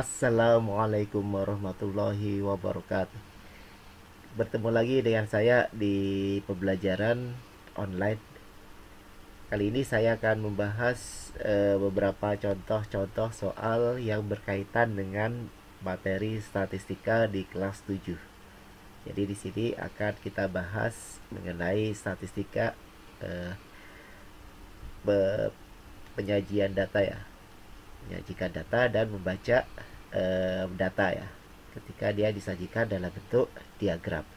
Assalamualaikum warahmatullahi wabarakatuh. Bertemu lagi dengan saya di pembelajaran online. Kali ini saya akan membahas beberapa contoh-contoh soal yang berkaitan dengan materi statistika di kelas 7. Jadi di sini akan kita bahas mengenai statistika eh, penyajian data ya. Menyajikan data dan membaca data ya, ketika dia disajikan dalam bentuk diagram,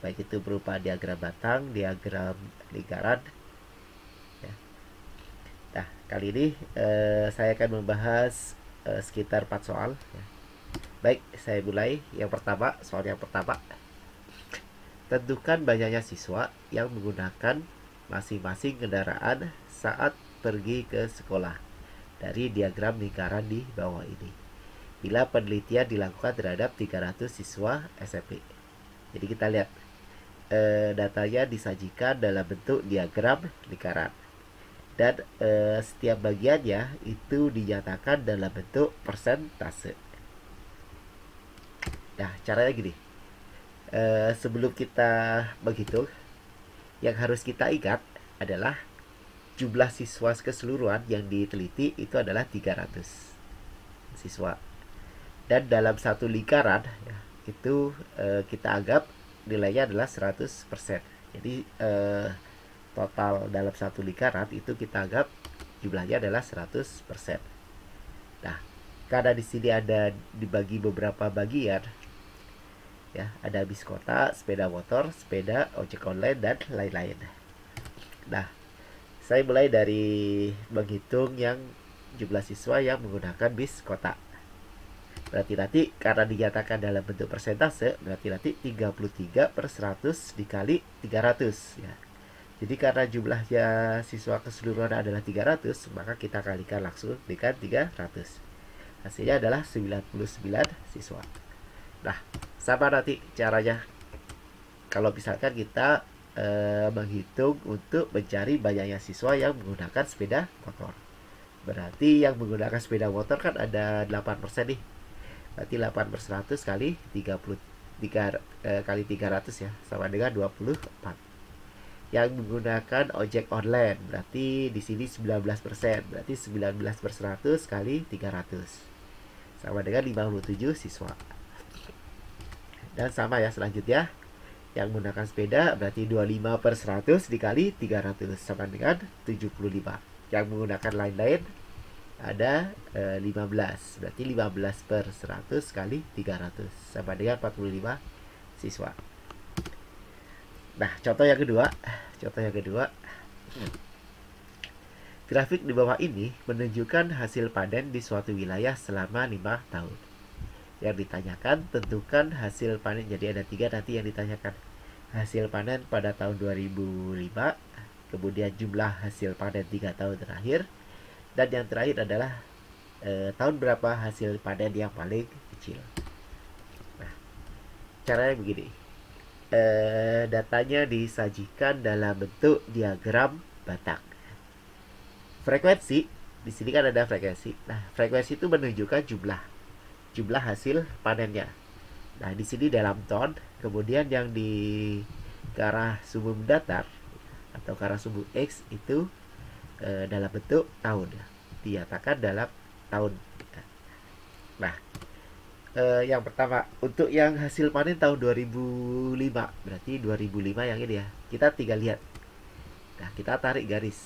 baik itu berupa diagram batang, diagram lingkaran ya. Nah, kali ini saya akan membahas sekitar 4 soal ya. Baik, saya mulai. Yang pertama, soal yang pertama, tentukan banyaknya siswa yang menggunakan masing-masing kendaraan saat pergi ke sekolah dari diagram lingkaran di bawah ini, bila penelitian dilakukan terhadap 300 siswa SMP. Jadi kita lihat datanya disajikan dalam bentuk diagram lingkaran, dan setiap bagiannya itu dinyatakan dalam bentuk persentase. Nah, caranya gini. Sebelum kita menghitung, yang harus kita ingat adalah jumlah siswa keseluruhan yang diteliti itu adalah 300 siswa. Dan dalam satu lingkaran ya, itu kita anggap nilainya adalah 100%. Jadi total dalam satu lingkaran itu kita anggap jumlahnya adalah 100%. Nah, karena di sini ada dibagi beberapa bagian ya, ada bis kota, sepeda motor, sepeda, ojek online, dan lain-lain. Nah, saya mulai dari menghitung yang jumlah siswa yang menggunakan bis kota. Berarti nanti karena dinyatakan dalam bentuk persentase, berarti nanti 33/100 dikali 300 ya. Jadi karena jumlahnya siswa keseluruhan adalah 300, maka kita kalikan langsung dengan 300. Hasilnya adalah 99 siswa. Nah, sama nanti caranya kalau misalkan kita menghitung untuk mencari banyaknya siswa yang menggunakan sepeda motor. Berarti yang menggunakan sepeda motor kan ada 8% nih. Berarti 8/100 kali 33 kali 300 ya, sama dengan 24. Yang menggunakan ojek online berarti di sini 19%. Berarti 19/100 kali 300 sama dengan 57 siswa. Dan sama ya selanjutnya, yang menggunakan sepeda berarti 25/100 dikali 300 sama dengan 75. Yang menggunakan lain-lain ada 15, berarti 15/100 kali 300 sama dengan 45 siswa. Nah, contoh yang kedua, grafik di bawah ini menunjukkan hasil panen di suatu wilayah selama 5 tahun. Yang ditanyakan, tentukan hasil panen. Jadi ada 3 nanti yang ditanyakan. Hasil panen pada tahun 2005, kemudian jumlah hasil panen 3 tahun terakhir, dan yang terakhir adalah tahun berapa hasil panen yang paling kecil. Nah, caranya begini. Datanya disajikan dalam bentuk diagram batang. Frekuensi, di sini kan ada frekuensi. Nah, frekuensi itu menunjukkan jumlah hasil panennya. Nah, di sini dalam ton, kemudian yang di ke arah sumbu datar atau ke arah sumbu X itu dalam bentuk tahun ya. Dinyatakan dalam tahun. Nah, yang pertama untuk yang hasil panen tahun 2005, berarti 2005 yang ini ya. Kita tinggal lihat. Nah, kita tarik garis.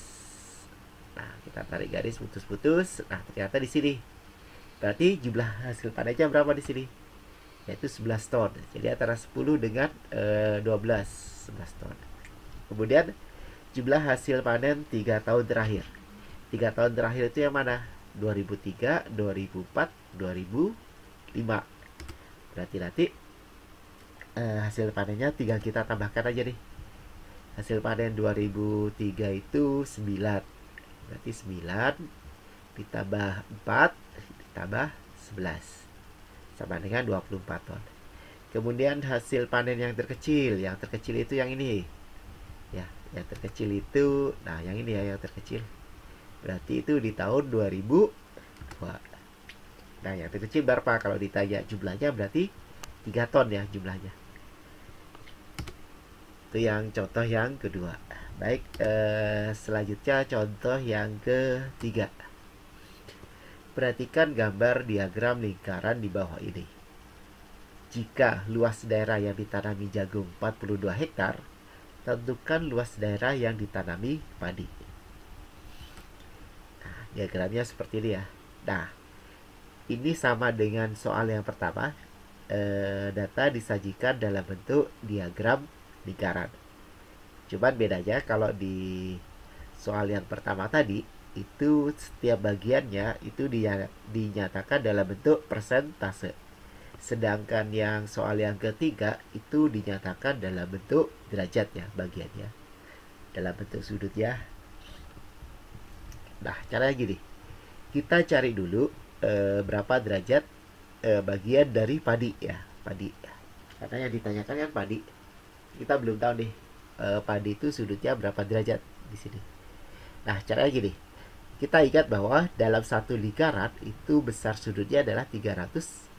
Nah, kita tarik garis putus-putus. Nah, ternyata di sini berarti jumlah hasil panennya berapa di sini? Yaitu 11 ton. Jadi antara 10 dengan 11 ton. Kemudian jumlah hasil panen 3 tahun terakhir. 3 tahun terakhir itu yang mana? 2003, 2004, 2005. Berarti nanti hasil panennya tinggal kita tambahkan aja nih. Hasil panen 2003 itu 9. Berarti 9 ditambah 4 ditambah 11 sama dengan 24 ton. Kemudian hasil panen yang terkecil itu yang ini ya, yang terkecil itu, nah yang ini ya, yang terkecil berarti itu di tahun 2002. Nah, yang terkecil berapa? Kalau ditanya jumlahnya berarti 3 ton ya jumlahnya. Itu yang contoh yang kedua. Baik, selanjutnya contoh yang ketiga. Perhatikan gambar diagram lingkaran di bawah ini. Jika luas daerah yang ditanami jagung 42 hektar, tentukan luas daerah yang ditanami padi. Nah, diagramnya seperti ini ya. Nah, ini sama dengan soal yang pertama. Data disajikan dalam bentuk diagram lingkaran. Cuman bedanya kalau di soal yang pertama tadi, itu setiap bagiannya itu dinyatakan dalam bentuk persentase. Sedangkan yang soal yang ketiga itu dinyatakan dalam bentuk derajat ya bagiannya. Dalam bentuk sudut ya. Nah, caranya gini. Kita cari dulu berapa derajat bagian dari padi ya. Padi. Karena yang ditanyakan kan padi. Kita belum tahu nih padi itu sudutnya berapa derajat di sini. Nah, caranya gini. Kita ingat bahwa dalam satu lingkaran itu besar sudutnya adalah 360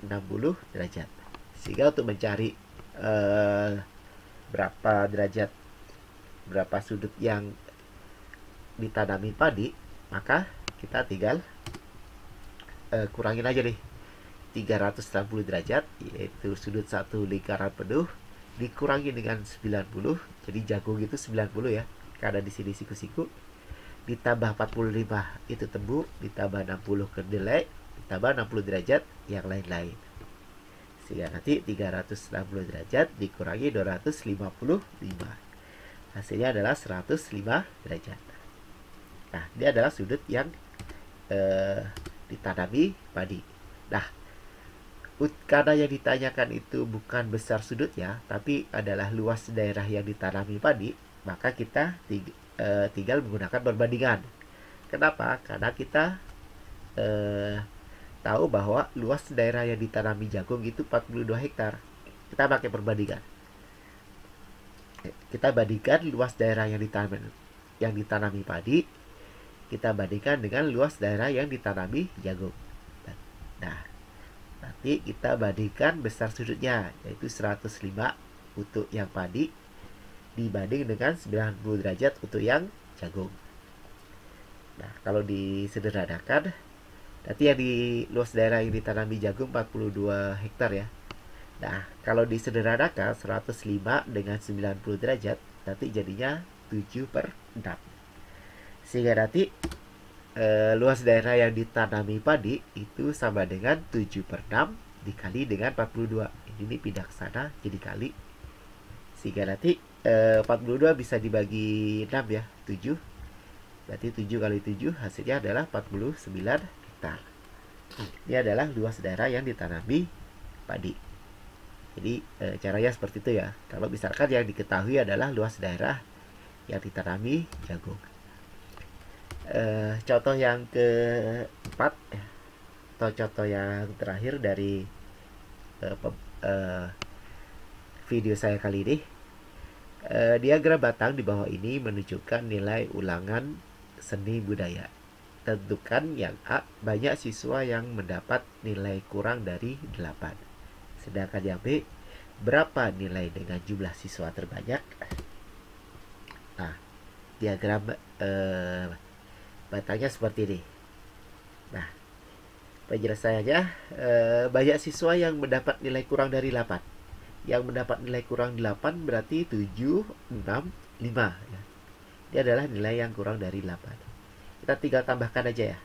derajat. Sehingga untuk mencari berapa derajat, berapa sudut yang ditanami padi, maka kita tinggal kurangin aja nih 360 derajat, yaitu sudut satu lingkaran penuh dikurangi dengan 90. Jadi jagung itu 90 ya, karena di sini siku-siku, ditambah 45 itu tebu, ditambah 60 kedelai, ditambah 60 derajat yang lain-lain. Sehingga nanti 360 derajat dikurangi 255. Hasilnya adalah 105 derajat. Nah, ini adalah sudut yang ditanami padi. Nah, karena yang ditanyakan itu bukan besar sudutnya, tapi adalah luas daerah yang ditanami padi, maka kita tinggal menggunakan perbandingan. Kenapa? Karena kita tahu bahwa luas daerah yang ditanami jagung itu 42 hektar. Kita pakai perbandingan. Kita bandingkan luas daerah yang ditanami padi, kita bandingkan dengan luas daerah yang ditanami jagung. Nah, nanti kita bandingkan besar sudutnya, yaitu 105 untuk yang padi dibanding dengan 90 derajat untuk yang jagung. Nah, kalau disederhanakan, nanti yang di luas daerah yang ditanami jagung 42 hektar ya. Nah, kalau disederhanakan 105 dengan 90 derajat, nanti jadinya 7/6. Sehingga nanti luas daerah yang ditanami padi itu sama dengan 7/6 dikali dengan 42. Ini pindah ke sana jadi kali. Sehingga nanti 42 bisa dibagi 6 ya, 7. Berarti 7 kali 7 hasilnya adalah 49 hektar. Ini adalah luas daerah yang ditanami padi. Jadi caranya seperti itu ya. Kalau misalkan yang diketahui adalah luas daerah yang ditanami jagung. Contoh yang keempat atau contoh yang terakhir dari video saya kali ini. Diagram batang di bawah ini menunjukkan nilai ulangan seni budaya. Tentukan yang A, banyak siswa yang mendapat nilai kurang dari 8. Sedangkan yang B, berapa nilai dengan jumlah siswa terbanyak? Nah, diagram batangnya seperti ini. Nah, penjelasannya banyak siswa yang mendapat nilai kurang dari 8. Yang mendapat nilai kurang 8 berarti 7, 6, 5 ya. Ini adalah nilai yang kurang dari 8. Kita tinggal tambahkan aja ya.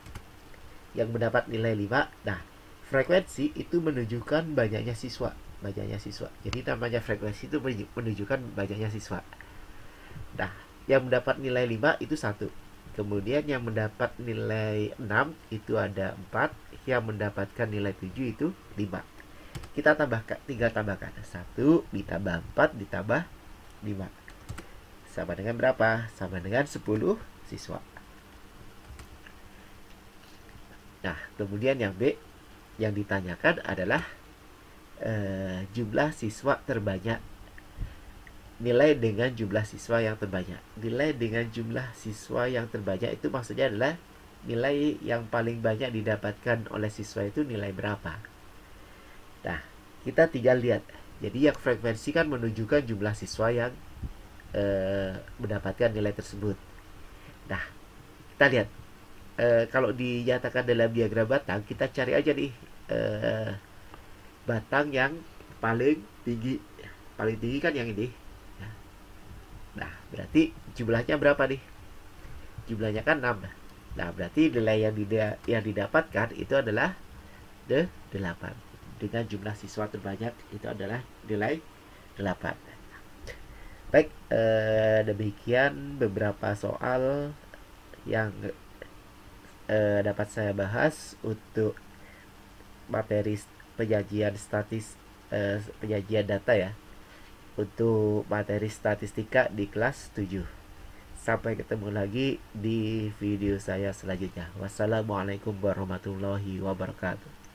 Yang mendapat nilai 5. Nah, frekuensi itu menunjukkan banyaknya siswa. Jadi namanya frekuensi itu menunjukkan banyaknya siswa. Nah, yang mendapat nilai 5 itu 1. Kemudian yang mendapat nilai 6 itu ada 4. Yang mendapatkan nilai 7 itu 5. Kita tinggal tambahkan 1 ditambah 4 ditambah 5. Sama dengan berapa? Sama dengan 10 siswa. Nah, kemudian yang B yang ditanyakan adalah jumlah siswa terbanyak. Nilai dengan jumlah siswa yang terbanyak. Nilai dengan jumlah siswa yang terbanyak itu maksudnya adalah nilai yang paling banyak didapatkan oleh siswa itu nilai berapa. Nah, kita tinggal lihat. Jadi yang frekuensi kan menunjukkan jumlah siswa yang mendapatkan nilai tersebut. Nah, kita lihat. Kalau dinyatakan dalam diagram batang, kita cari aja nih batang yang paling tinggi. Paling tinggi kan yang ini. Nah, berarti jumlahnya berapa nih? Jumlahnya kan 6. Nah, berarti nilai yang didapatkan itu adalah 8. Dengan jumlah siswa terbanyak itu adalah nilai 8. Baik, demikian beberapa soal yang dapat saya bahas untuk materi penyajian penyajian data ya, untuk materi statistika di kelas 7. Sampai ketemu lagi di video saya selanjutnya. Wassalamualaikum warahmatullahi wabarakatuh.